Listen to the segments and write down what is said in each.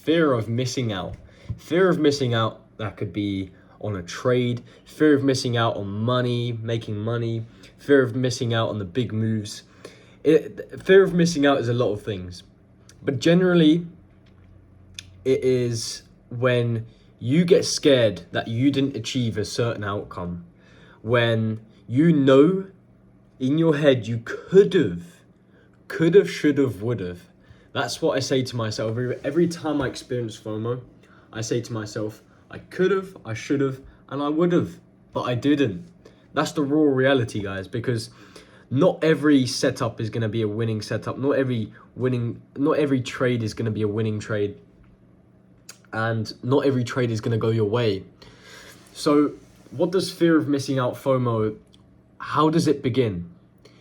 fear of missing out. Fear of missing out, that could be on a trade, fear of missing out on money, making money, fear of missing out on the big moves. Fear of missing out is a lot of things, but generally it is when you get scared that you didn't achieve a certain outcome, when you know in your head you could have, should have, would have. That's what I say to myself every time I experience FOMO. I say to myself, I could have, I should have, and I would have, but I didn't. That's the raw reality, guys, because not every setup is going to be a winning setup. Not every trade is going to be a winning trade, and not every trade is going to go your way. So what does fear of missing out, FOMO, how does it begin?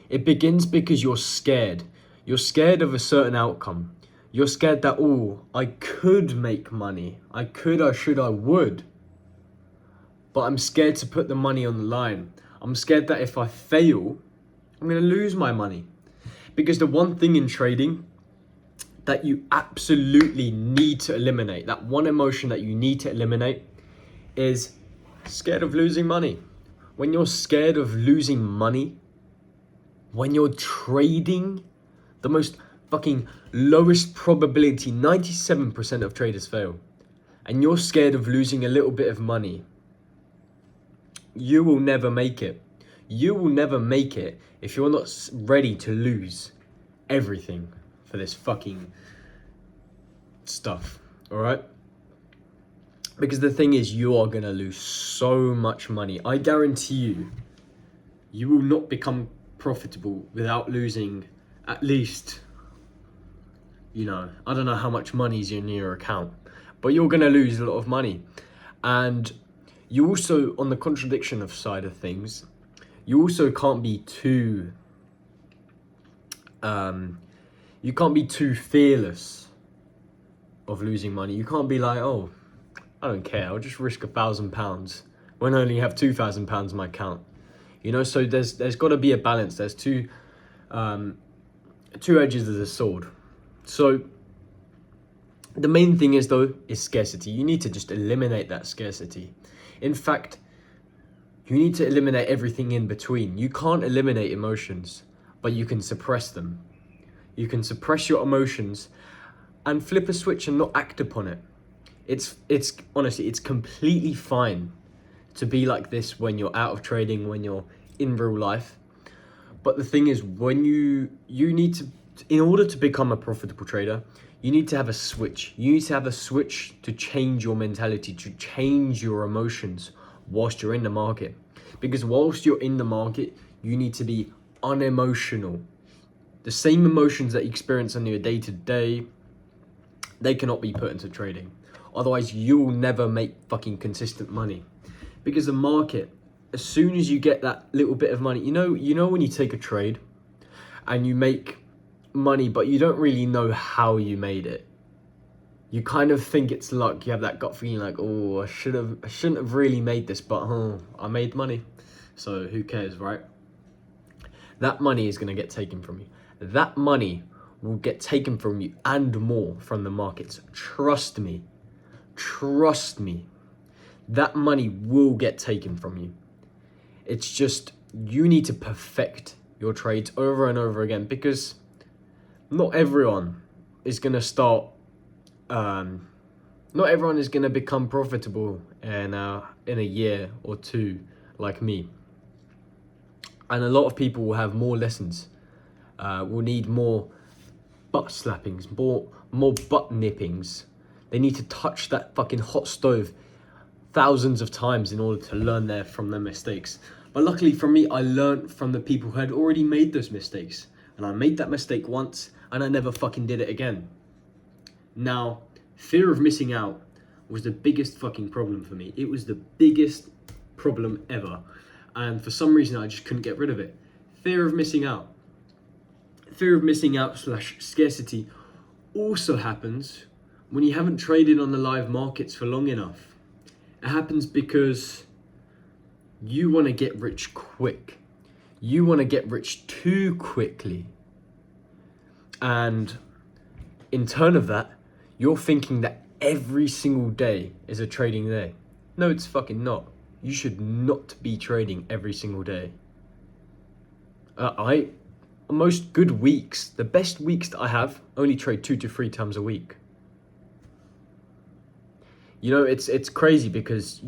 It begins because you're scared. You're scared of a certain outcome. You're scared that, oh, I could make money. I could, I should, I would. But I'm scared to put the money on the line. I'm scared that if I fail, I'm going to lose my money. Because the one thing in trading that you absolutely need to eliminate, that one emotion that you need to eliminate, is scared of losing money. When you're scared of losing money, when you're trading, the most fucking lowest probability, 97% of traders fail, and you're scared of losing a little bit of money, you will never make it. You will never make it if you're not ready to lose everything for this fucking stuff, all right? Because the thing is, you are going to lose so much money. I guarantee you, you will not become profitable without losing at least, I don't know how much money is in your account, but you're going to lose a lot of money. And you also, on the contradiction of side of things, you also can't be too, fearless of losing money. You can't be like, oh, I don't care, I'll just risk £1,000 when I only have £2,000 in my account. So there's got to be a balance. There's two edges of the sword. So the main thing is scarcity. You need to just eliminate that scarcity. In fact, you need to eliminate everything in between. You can't eliminate emotions, but you can suppress them. You can suppress your emotions and flip a switch and not act upon it. It's honestly, it's completely fine to be like this when you're out of trading, when you're in real life. But the thing is, when you need to, in order to become a profitable trader, you need to have a switch. You need to have a switch to change your mentality, to change your emotions whilst you're in the market. Because whilst you're in the market, you need to be unemotional. The same emotions that you experience on your day-to-day, they cannot be put into trading. Otherwise, you'll never make fucking consistent money. Because the market, as soon as you get that little bit of money, you know when you take a trade and you make money, but you don't really know how you made it. You kind of think it's luck. You have that gut feeling like, oh, I shouldn't have really made this, but I made money. So who cares, right? That money is going to get taken from you. That money will get taken from you and more from the markets. Trust me. Trust me. That money will get taken from you. It's just, you need to perfect your trades over and over again, because not everyone is going to start, not everyone is going to become profitable in a year or two like me. And a lot of people will have more lessons, will need more butt slappings, more butt nippings. They need to touch that fucking hot stove thousands of times in order to learn from their mistakes. But luckily for me, I learned from the people who had already made those mistakes. And I made that mistake once, and I never fucking did it again. Now, fear of missing out was the biggest fucking problem for me. It was the biggest problem ever. And for some reason, I just couldn't get rid of it. Fear of missing out. Fear of missing out / scarcity also happens when you haven't traded on the live markets for long enough. It happens because you want to get rich quick. You want to get rich too quickly. And in turn of that, you're thinking that every single day is a trading day. No, it's fucking not. You should not be trading every single day. Most good weeks, the best weeks that I have, only trade 2 to 3 times a week. You know, it's crazy because,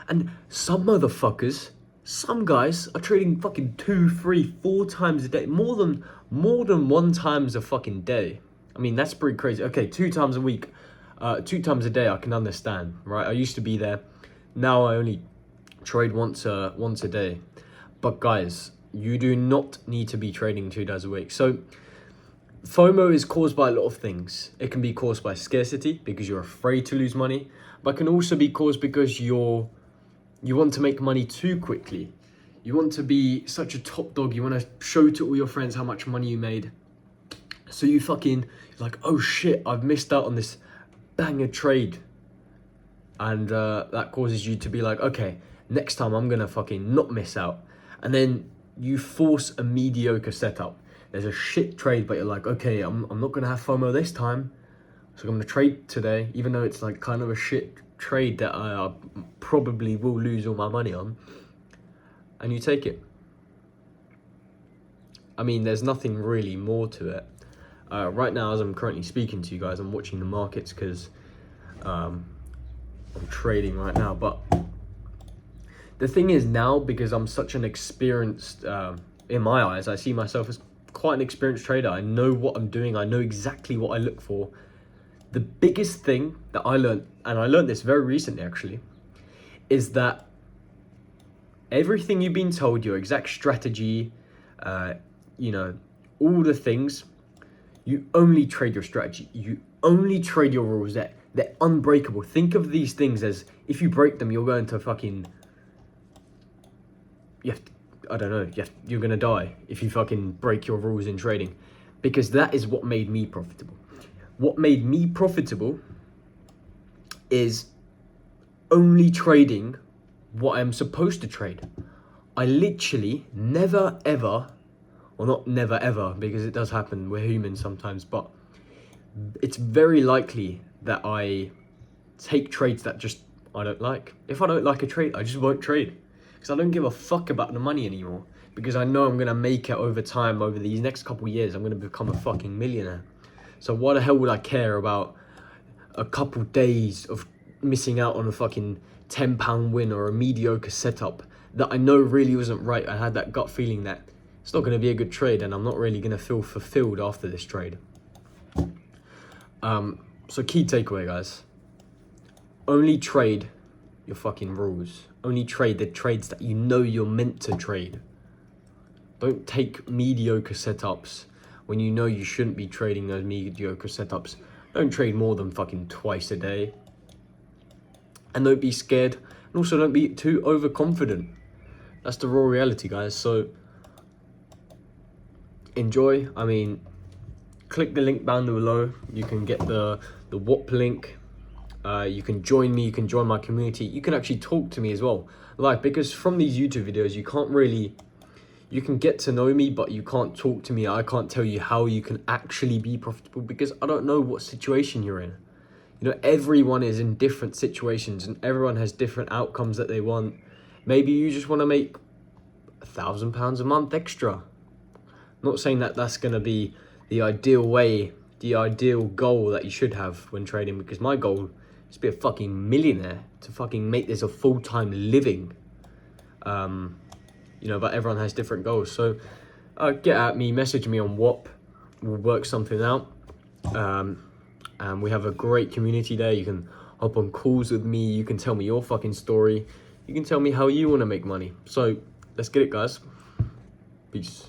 and some motherfuckers, some guys are trading fucking 2, 3, 4 times a day, more than 1 times a fucking day. I mean, that's pretty crazy. Okay, 2 times a week, 2 times a day, I can understand, right? I used to be there. Now I only trade once a day. But guys, you do not need to be trading 2 days a week. So FOMO is caused by a lot of things. It can be caused by scarcity because you're afraid to lose money, but it can also be caused because you want to make money too quickly. You want to be such a top dog. You want to show to all your friends how much money you made. So you fucking like, oh shit, I've missed out on this banger trade. And that causes you to be like, okay, next time I'm going to fucking not miss out. And then you force a mediocre setup. There's a shit trade, but you're like, okay, I'm not going to have FOMO this time. So I'm going to trade today, even though it's like kind of a shit trade that I probably will lose all my money on. And you take it. I mean, there's nothing really more to it. Right now, as I'm currently speaking to you guys, I'm watching the markets because I'm trading right now. But the thing is now, because I'm such an experienced, in my eyes, I see myself as quite an experienced trader. I know what I'm doing. I know exactly what I look for. The biggest thing that I learned, and I learned this very recently actually, is that everything you've been told, your exact strategy, you know, all the things, you only trade your strategy. You only trade your rules. They're unbreakable. Think of these things as, if you break them, you're going to fucking, I don't know, you're going to die if you fucking break your rules in trading. Because that is what made me profitable. What made me profitable is only trading what I'm supposed to trade. I literally never ever, well, not never ever, because it does happen, we're humans sometimes, but it's very likely that I take trades that just I don't like. If I don't like a trade, I just won't trade, because I don't give a fuck about the money anymore, because I know I'm going to make it over time. Over these next couple of years, I'm going to become a fucking millionaire. So why the hell would I care about a couple days of missing out on a fucking £10 win or a mediocre setup that I know really wasn't right? I had that gut feeling that it's not going to be a good trade and I'm not really going to feel fulfilled after this trade. So key takeaway, guys. Only trade your fucking rules. Only trade the trades that you know you're meant to trade. Don't take mediocre setups when you know you shouldn't be trading those mediocre setups. Don't trade more than fucking twice a day. And don't be scared. And also don't be too overconfident. That's the raw reality, guys. So enjoy. I mean, click the link down below. You can get the whop link. You can join me. You can join my community. You can actually talk to me as well. Like, because from these YouTube videos, you can't really... You can get to know me, but you can't talk to me. I can't tell you how you can actually be profitable because I don't know what situation you're in. You know, everyone is in different situations and everyone has different outcomes that they want. Maybe you just want to make £1,000 a month extra. Not saying that that's going to be the ideal way, the ideal goal that you should have when trading, because my goal is to be a fucking millionaire, to fucking make this a full-time living. You know, but everyone has different goals. So get at me, message me on whop. We'll work something out. And we have a great community there. You can hop on calls with me. You can tell me your fucking story. You can tell me how you want to make money. So let's get it, guys. Peace.